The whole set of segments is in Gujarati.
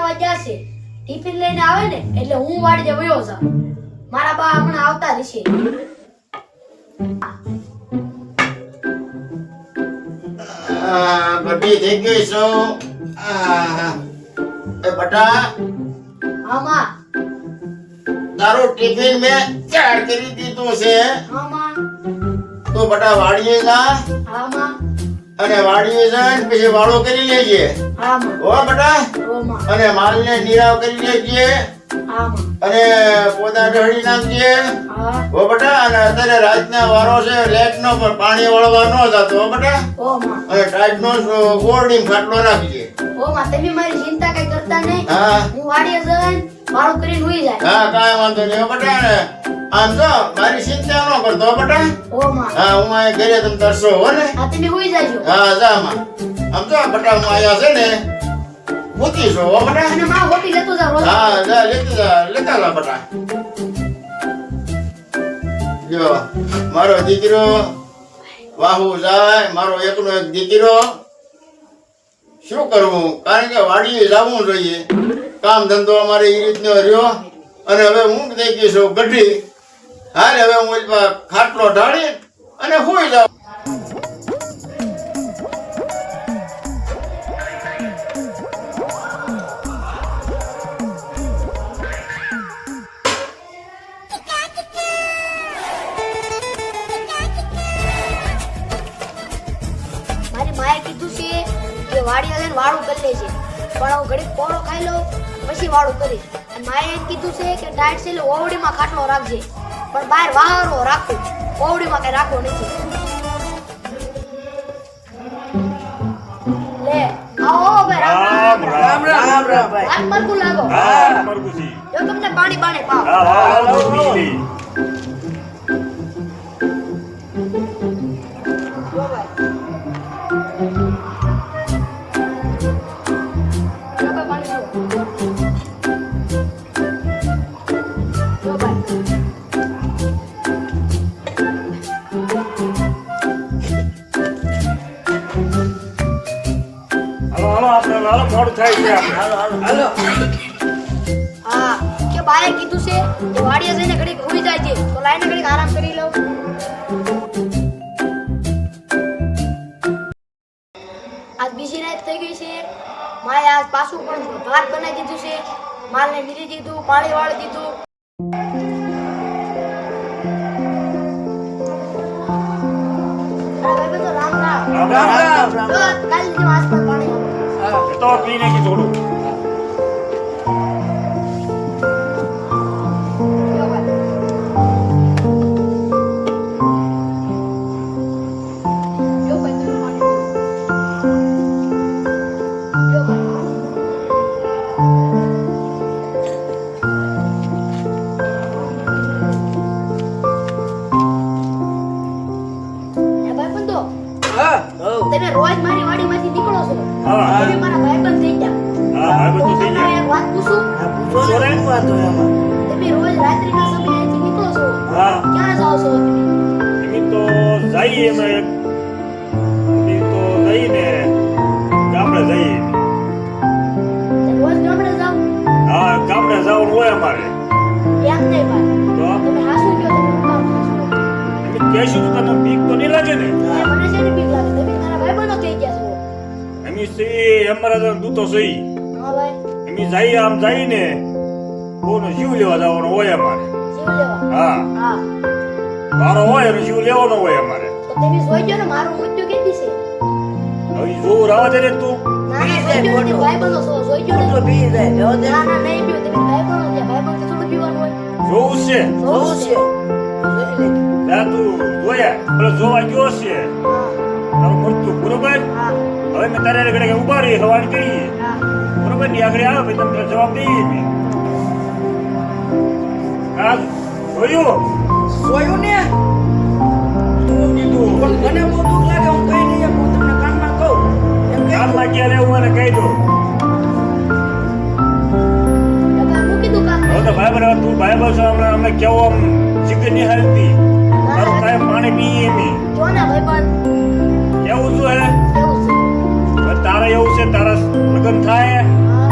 જવા ગયા છે. ટિફિન લઈને આવે ને એટલે હું વાડીએ વયો જાઉં. મારા બા હમણાં આવતા રહેશે. બધી થઈ ગઈ છો એ બટા હા માં. તારું ટિફિન મેં તૈયાર કરી દીધું છે હા માં. તો બટા વાડીએ જા હા માં. અને વાડીએ જઈને પછી વાળો કરી લેજે હા માં. હો બટા ઓ માં. અને માલને નિરાવ કરી લેજે હા માં. અને પોતા ઢળી નાખજે હા. હો બટા અને અત્યારે રાતના વારો છે લેટ નો પણ પાણી વાળવા ન જતો હો બટા ઓ માં. અને ટાઈટ નો ગોળડી ખાટલો રાખજે ઓ માં તમે મારી ચિંતા કઈ કરતા નહીં. હા હું વાડીએ જઈને મારું કરીને હુઈ જાય. હા કાંઈ વાંધો નહીં હો બટા ને આમ તો મારી ચિંતા ન કરતો હો બટા ઓ માં. હા હું અહીં ઘરે તમે તરસો હો ને હા તમે હુઈ જાજો. હા જા માં આમ તો બટા હું આયા છે ને મૂકી છો હો બટા અને માં હોટી લેતો જાવ રોજ. હા જા લેતા જા બટા જો મારો દીકરો વાહુ જાય મારો એકનો એક દીકરો શું કરવું કારણ કે વાડીએ જવું જોઈએ કામ ધંધો અમારે એ રીતનો રહ્યો અને હવે હું થઈ ગઈ છું ગઢી હાલ હવે હું ઓલી પાસે ખાટલો ઢાળી અને સુઈ જાઉં મારી માએ કીધું છે કે વાડી આવીને વાળું કરી લેજે પણ હું ઘડીક પોળો ખાઈ લઉં પછી વાળું કરીશ. અને માએ એમ કીધું છે કે ટાઈટ છે એટલે ઓવડીમાં ખાટલો રાખજે પણ બહાર વાહરો રાખું ઓવડીમાં કઈ રાખવો નથી. લે આવો ભાઈ રામ રામ. ભાઈ. હાથ મરકું લાગો. હા, મરઘુજી. જો તમને પાણી પાણી પાવ. હા, હા, હા, પી લે. જો ભાઈ. જો ભાઈ પાણી પીવો. જો ભાઈ. હાલો, હાલો, મોડું થાય છે આપણે. હાલો. હા કે બાએ કીધું છે કે વાડીએ જઈને ઘડીક હુઈ જાય છે તો લાઈને ઘડીક આરામ કરી લઉં. આજ બીજી રાત થઈ ગઈ છે. માએ આજ પાછું પણ ભાત બનાવી દીધું છે. માલને નીરી દીધું પાણી વાળી દીધું. અરે ભાઈ તો રામ રામ. રામ, રામ. જો કાલની જેમ આસપાસ પાણી આવે. એ તો પી નાખી થોડું. જો ભાઈ. જો ભાઈ તમે પાણી પીવો. જો ભાઈ. એ ભાઈબંધો, તમે રોજ મારી વાડીમાંથી નીકળો છો. હા. તમે મારા ભાઈબંધ થઈ ગયા. હા, ભાઈ બધું થઈ તમને જાય. એક વાત પૂછું? તમે રોજ રાત્રિના સમયે અહીંથી નીકળો છો. હા. ક્યાં જાઓ છો તમે? એમ તો જઈએ અમે જઈને ગામડે જઈએ. તમે રોજ ગામડે જાઓ? હા, ગામડે જવાનું હોય અમારે. એમ નહીં ભાઈ. તો તમે હાસુ કહો, તમે હું કામ હાસુ કહો? એમ કહેશું તો તને બીક તો નહીં લાગે ને? મને શેની બીક લાગે? તમે મારા ભાઈબંધો થઈ ગયા છો. એમ અમારા તો દૂતો સહી હા ભાઈ. એમ જઈએ આમ જઈને કોનો જીવ લેવા જવાનો હોય અમારે. જીવ લેવા. હા, હા. મારો હોય એનો જીવ લેવાનો હોય અમારે. તો તમે જોઈ ગયો ને મારું મૃત્યુ કેટલી છે? હવે જોવું રાવા દે ને તું. ના ના જોઈ ગયો ને, ભાઈબંધો છો, જોઈ ગયો ને? ના ના નહીં પીવું, તમે ભાઈબંધો છે. ભાઈબંધ થોડું પીવાનું હોય. જોવું જ છે. જોવું છે. ત્યાં તું જોયા પેલો જોવા ગયો છે હા. તારું મૃત્યુ બરોબર. હા. હવે મેં તારે ઘડે ઉભા રહી હવાણી કરીએ હા. બરોબર ને આગળ આવે પછી તમને જવાબ દઈએ મેં. હા જોયું સોયું ને શું કીધું પણ મને બહુ દુઃખ લાગે હું કઈ નહીં હું તમને કાનમાં કહું એમ કહી દઉં. કાનમાં ક્યારે હું એને કહી દઉં. તમે શું કીધું કામ? હવે તો ભાઈ બરાબર તું ભાઈ બસ હમણાં અમને કેવો આમ શીખી નહીં હાલતી તારું કાંઈ પાણી પીએ નહીં જો ને ભાઈબંધ, કેવું શું હે કેવું છે? હવે તારે એવું છે તારા લગ્ન થાય હા.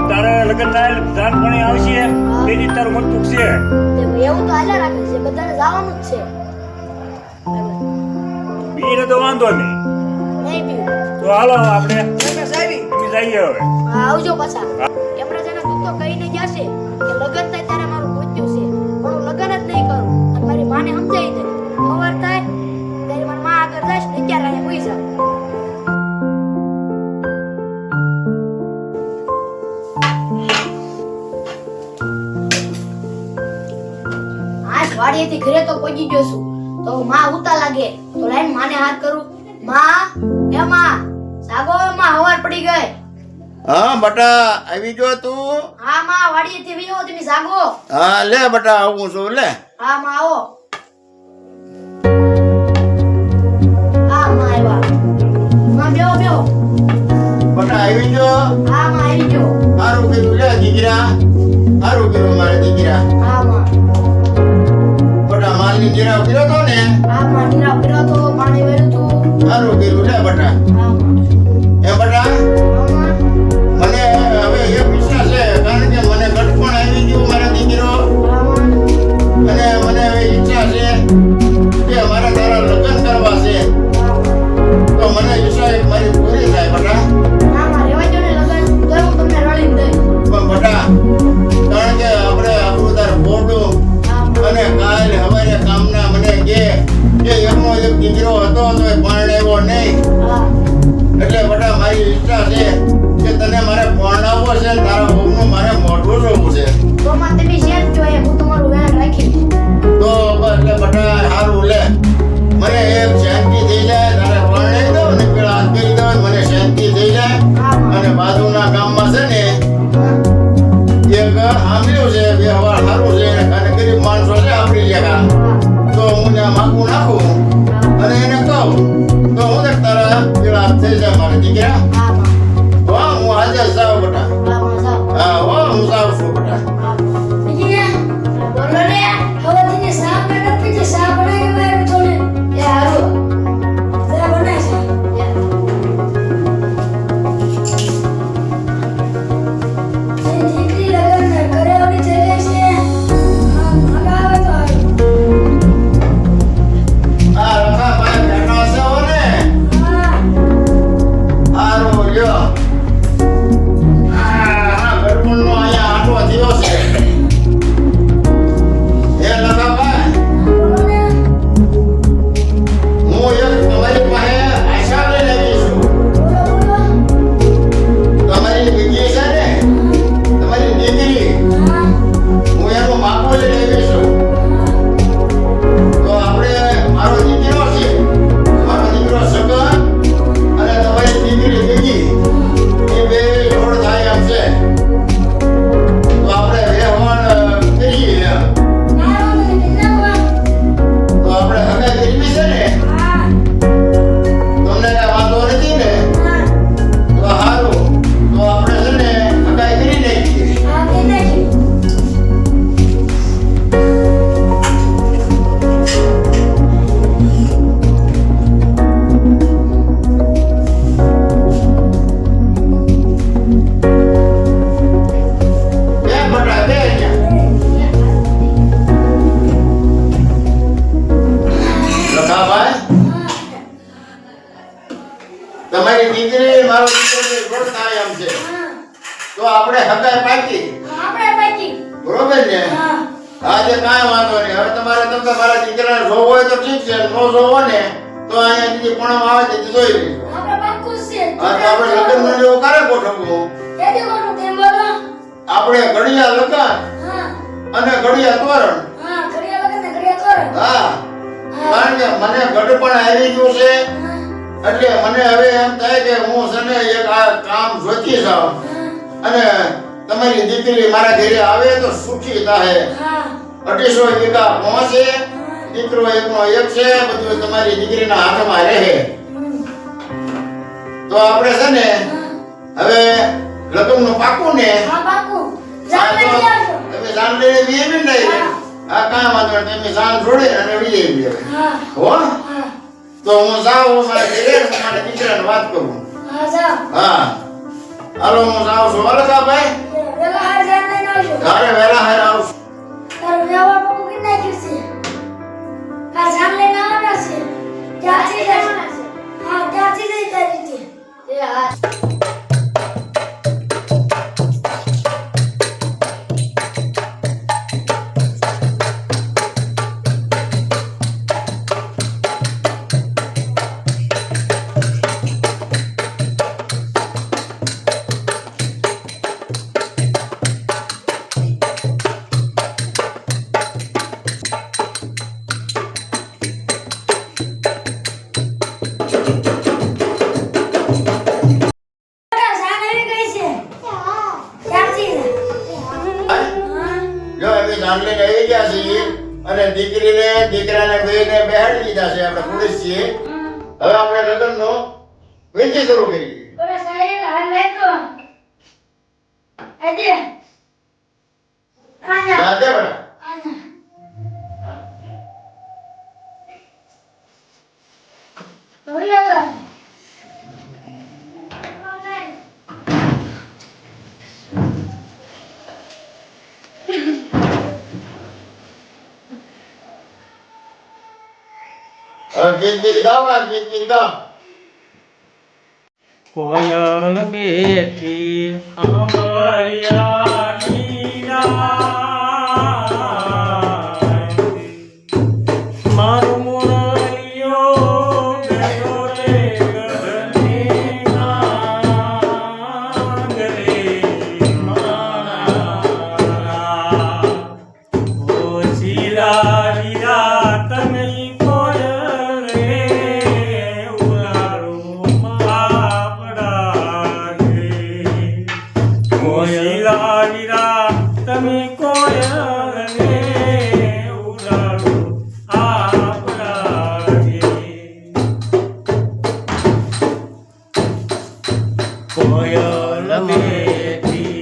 તારે કાલ જાનપણી આવશે તેની તારું મતું છે એવું તો હાલ્યા રાખે છે, બધાને જવાનું જ છે. બીને તો વાંધો નહીં. નહીં પીવું. તો હાલો આપણે રમેશ આવી અમે જઈએ હવે. હા, આવજો પાછા. એમણે જેને તું તો કહીને ગયા છે કે લગ્ન થાય ત્યારે મારું મૃત્યુ છે, પણ હું લગ્ન જ નહીં કરું. અને મારી માને સમજાવી દે, ખબર થાય ત્યારે મારી માં આગળ જાય ને ત્યારે અહીંયા પૂઈ જા. આજ વાડીએથી ઘરે તો પહોંચી ગયો છું, તો માં ઉતા લાગે તો લાઈન માને હાથ કરું. માં, એ માં, જાગો માં, હવાર પડી ગઈ. હા બટા આવી ગયો તું? હા માં, વાડીએથી વિયો તમે જાગો. હા લે બટા આવું છું લે. હા માં, આવો. હા માં, આવ્યા. માં બેહો બેહો. બટા આવી ગયો? હા માં, આવી ગયો. સારું કીધું લે દીકરા, સારું કીધું મારે દીકરા. હા માં. બટા માલની જીરા પીરો તો ને? હા માં, નીરાવ કર્યો તો, પાણી વેર્યું તું. સારું કીધું લે બટા. હા માં. એ બટા હા માં. મને હવે એક વિશ્વાસ છે, કારણ કે મને ગટપણ આવી ગયું મારા દીકરો, હા માં. અને મને હવે ઈચ્છા છે કે મારે તારા લગ્ન કરવા છે, હા માં. તો મને ઈચ્છા એક મારી પૂરી થાય બટા. ના માં, રેવા દો ને લગન, તો હું તમને રળી દઈ. પણ બટા કારણ કે આપણે આપણું તાર બોડું હા માં. અને કાલ હવારે કામના મને કે એકનો એક દીકરો હતો તો એ પરણાવ્યો નહીં, હા. એટલે બટા મારી ઈચ્છા છે કે તને મારે પરણાવવો છે ને તારા વહુનું મારે મોઢું જોવું છે. તો માં તમે શેર જો, એ હું તમારું ધ્યાન રાખી. તો બસ લે બટા સારું લે, મને એક શાંતિ થઈ જાય, તારે પરણાવી દઉં ને પેલા હાથ કરી દઉં, મને શાંતિ થઈ જાય. હા માં. અને બાજુના ગામમાં છે ને એક સાંભળ્યું છે વ્યવહાર સારું છે અને ગરીબ માણસો છે આપણી જગા, તો હું ત્યાં માગું નાખું અને એને કહું તો હું ને તારા પેલા હાથ થઈ જાય મારા દીકરા. હા માં. વાહ હું આજે જ જાઉં બટા. હા માં, જાઓ. હા વાહ હું જાઉં છું બટા. બોલો ને, હવે તને સા બનાવ પીજે, સા બનાવી મેં થોડે. એ હારું. સા બનાય છે. દીકરી લગન કરે ઓની થઈ ગઈ છે. હા, મગાવે તો હારું. આ રખાભાઈ બેઠા છે હો ને? હા. સારું લ્યો. આ ગરબણનો અહીંયા આટો થયો છે. એ લખાભાઈ બોલો ને. હું એક તમારી પાસે આશા લઈને આવી છું. બોલો. તમારી દીકરી છે ને, તમારી દીકરી, હા. હું એનું માપો લઈને આવી છું. તો આપણે મારો દીકરો છે, મારો દીકરો સગન અને તમારી દીકરી દીદી એ બે જોડ થાય એમ છે, તો આપણે વ્યવહાર કરીએ. ના મને કેટલા તો આપણે હવે કરવી છે ને, હા. તમને કઈ વાંધો નથી ને? હા. તો સારું, તો આપણે છે ને હગાઈ કરી નાખીએ. હા, કે નહીં. બે બટા બે અહીંયા. લખાભાઈ તમારી દીકરી મારો દીકરો જોડ થાય એમ છે, તો આપણે હગાઈ પાકી, આપણે બાકી. બરોબર ને? હા. આજે કાંઈ વાંધો નહીં. હવે તમારે તમને મારા દીકરાને જોવો હોય તો ઠીક છે, નો જોવો ને તો અહીંયા દીદી પણ આવે દીદી જોઈ લઈશું. આપણે પાકું છે. હા તો આપણે લગ્નનું ને એવું ક્યારે ગોઠવવું? કેદી કોનું તેમ બોલો. આપણે ઘડિયા લગ્ન હા. અને ઘડિયા તોરણ. હા, ઘડિયા લગન ને ઘડિયા તોરણ. હા કારણ કે મને ગઢપણ આવી ગયું છે, એટલે મને હવે એમ થાય કે હું છે ને એક આ કામ જોતી જાઉં અને તમારી દીકરી મારા ઘરે આવે તો સુખી થાય. હા. 250 વીઘા પહોંચે, દીકરો એકનો એક છે, બધું તમારી દીકરીના હાથમાં રહે. તો આપણે છે ને હવે લગ્નનું પાકું ને? હા, પાકું. હા, જાન તો લઈ આવજો. તમે જાન લઈને બી એવી નહીં. હા કાંઈ વાંધો નહીં, તમે જાન જોડે અને વી એવી હવે. હા. હો હા. તો હું જાઉં મારા ઘરે ને મારા દીકરાને વાત કરું. હા, જાઓ. હા હાલો હું જાઉં છું. વલકા ભાઈ વેલા હાલ તારે વહેલા હાર આવશે. તારો વ્યવહાર બહુ કરી નાખ્યો છે. આ જામ લઈને આવવાના છે. ત્યાંથી જ હા ત્યાંથી જ તારી છે. એ હા મોટા જાન આવી ગઈ છે. ત્યાંથી જ. જો અમે જાન લઈને આવી ગયા છીએ અને દીકરીને દીકરાને બેને બેહાડી દીધા છે. આપણે પોલીસ છીએ. હવે આપણે લગ્નનો વિધિ શરૂ કરીએ. ઓલા સાહેબ હાલ લેતો. આજે આના જાતે બના. આના ઓલા ગીત ગીત ગાઓ આ ગીત ગીત ગાઓ. કોયલ બેઠી અમરિયાની નાય. મારો મુરલિયો બેઠો રે ગગને નાગરે મારા. ઓ શીલા વીરા તમે કોયલ રે ઉલાળો આપડા રે. કોયલા વીરા તમે કોયલ રે ઉલાળો આપડા રે. કોયલ બેઠી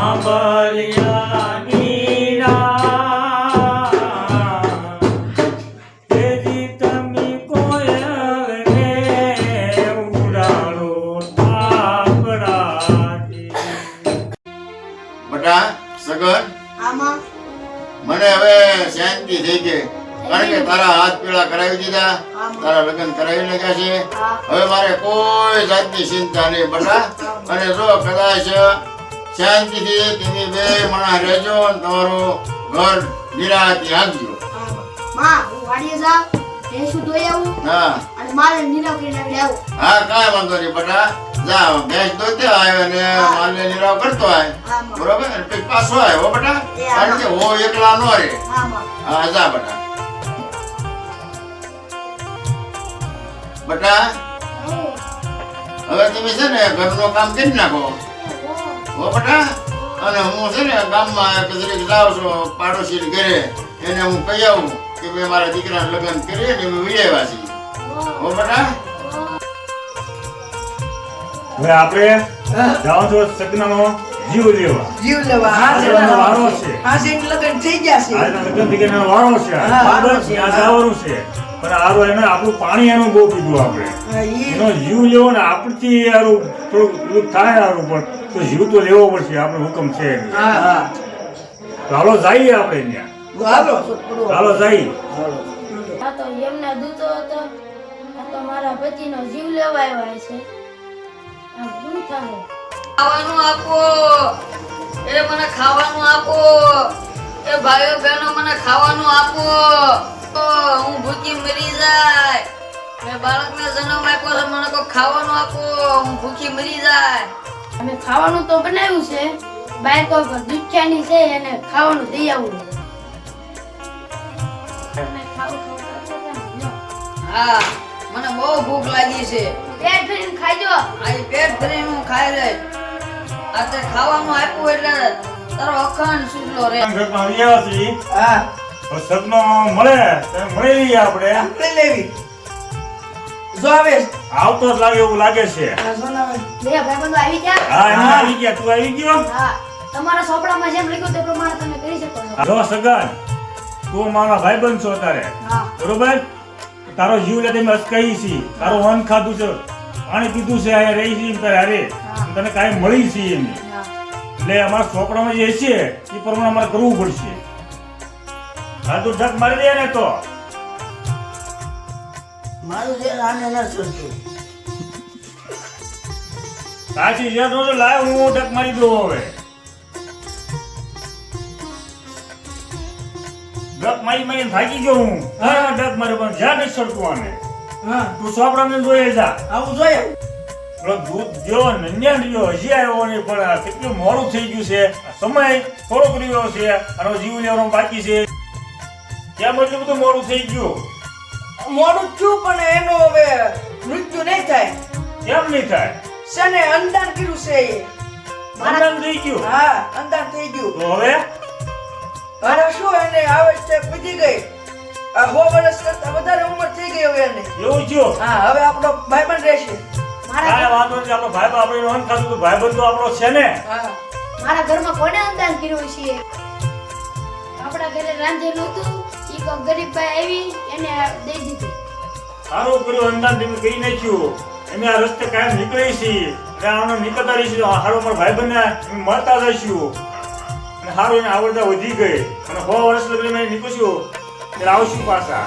આંબલિયાની રાત. તેજી તમે કોયલ રે ઉડાડો આપડા રે. બટા સગન આમાં મને હવે શાંતિ થઈ ગઈ. કારણ કે તારા હાથ પીળા કરાવી દીધા, તારા લગ્ન કરાવી નાખ્યા છે. હવે મારે કોઈ જાતની ચિંતા નહીં બટા. અને જો કદાચ શાંતિથી તમે બે માણસ રહેજો અને તમારું ઘર નિરાંતથી હાંકજો. માં હું વાડીએ જાઉં ભેંસું ધોઈ આવું હા અને મારે નીરાવ કરીને આગળ આવું. હા કાંઈ વાંધો નહીં બટા. જા ભેંસ દોતે આવે અને માલને નિરાવ કરતો આવે. હા માં બરોબર અને પછી પાછો આવે હો બટા. એ હા. કારણ કે હો એકલા ન રહે. હા માં હા જા બટા. બટા હવે તમે છે ને ઘરનું કામ કરી નાખો હો બટા. અને હું છે ને ગામમાં કચેરી જાઉં છું પાડોશી ઘરે, એને હું કહી આવું કે ભાઈ મારા દીકરાને લગ્ન કરીએ ને અમે વિયાવ્યા છીએ હો બટા. હવે આપણે જાઓ છો સગનાનો જીવ લેવા. જીવ લેવા હા આજે છે એનો વારો છે. હા છે લગન થઈ ગયા છે આજના લગ્ન થઈ ગયા એનો વારો છે. હા, બરાબર છે, આ જવાનું છે. પણ આરો એને આપણું પાણી એનું બહુ પીધું આપણે. હા, ઈ એનો જીવ લેવો ને આપણથી યારું થોડુંક પેલું થાય યારું, પણ તો જીવ તો લેવો પડશે. આપણો હુકમ છે એનો. હા તો હાલો જઈએ આપણે ત્યાં. હાલો હાલો જઈએ. આ તો એમના દૂતો હતો. આ તો મારા પતિનો જીવ લેવા આવ્યા છે. આ શું થાય? ખાવાનું આપો, એ મને ખાવાનું આપો, એ ભાઈઓ બહેનો મને ખાવાનું આપો. તો હું ભૂખી મરી જાય. મેં બાળકને જન્મ આપ્યો છે, મને કોઈ ખાવાનું આપો, હું ભૂખી મરી જાય. અમે ખાવાનું તો બનાવ્યું છે. બાળકો પર દુખ્યાની છે એને ખાવાનું દઈ આવું. તમે ખાવું ખાવું કરતા જાઓ. હા મને બહુ ભૂખ લાગી છે. પેટ ભરીને ખાજો. આજે પેટ ભરીને હું ખાઈ લઈશ. આ તે ખાવાનું આપ્યું એટલે તારો અખંડ સુટલો રે. ઘરમાં આવી આવ્યા છીએ. હા તો સગનો મળે તો મળી લઈએ આપણે. આપણે લેવી જો આવે આવતો જ લાગે એવું લાગે છે. આ સોના બે ભાઈબંધો આવી ગયા. હા એમ આવી ગયા. તું આવી ગયો. હા તમારા સોપડામાં જેમ લખ્યું તે પ્રમાણે તમે કરી શકો છો. જો સગન, તું મારા ભાઈબંધ છો તારે, હા બરોબર? તારો જીવ લે તમે અસકાઈ છી, તારું અન્ન ખાધું છે, પાણી પીધું છે, અહીંયા રહી છી તારે હારે, તને કાંઈ મળી છે એમ. હા એટલે અમારા ચોપડામાં જે છે એ પ્રમાણે અમારે કરવું પડશે. હા તું ઢક મારી દે ને તો મારું જે આને ન સસ્તું. સાચી છે તો લાવ હું ઢક મારી દઉં હવે. ઢક મારી મારી થાકી ગયો હું. હા ઢક મારી પણ જ્યાં નથી સરતું આને. હા તું ચોપડાને જોઈએ જા. આવું જોઈએ. પેલો દૂધ જો નન્યા રહ્યો હજી આવ્યો નહીં પણ કેટલું મોડું થઈ ગયું છે. સમય થોડોક રહ્યો છે અને જીવ લેવાનો બાકી છે. કેમ એટલું બધું મોડું થઈ ગયું? મોડું થયું પણ એનું હવે મૃત્યુ નહીં થાય. કેમ નહીં થાય? શેને અંદાન કર્યું છે એ. અંદાન થઈ ગયું. હા અંદાન થઈ ગયું. તો હવે અને શું એને આવે છે પૂજી ગઈ. આ 100 વર્ષ કરતા વધારે ઉંમર થઈ ગઈ હવે એને. એવું થયું. હા હવે આપણો ભાઈબંધ રહેશે. કાંઈ વાંધો નથી. આપણો ભાઈ આપણે નોંધ ખાધું તો ભાઈબંધ તો આપણો છે ને. હા મારા ઘરમાં કોને અંદાન કર્યું છે? આપણા ઘરે રાંધેલું હતું ઈ કોક ગરીબ ભાઈ આવી એને દઈ દીધું. સારું કર્યું અંદાન તમે કહી નાખ્યું. અમે આ રસ્તે કાયમ નીકળી છીએ અને આનો નીકળતા રહીશું. હારો મારા ભાઈબંધને અમે મળતા જઈશું અને સારું એને આવડતા વધી ગઈ અને 100 વર્ષ લગી અમે નીકળશું ત્યારે આવશું પાછા.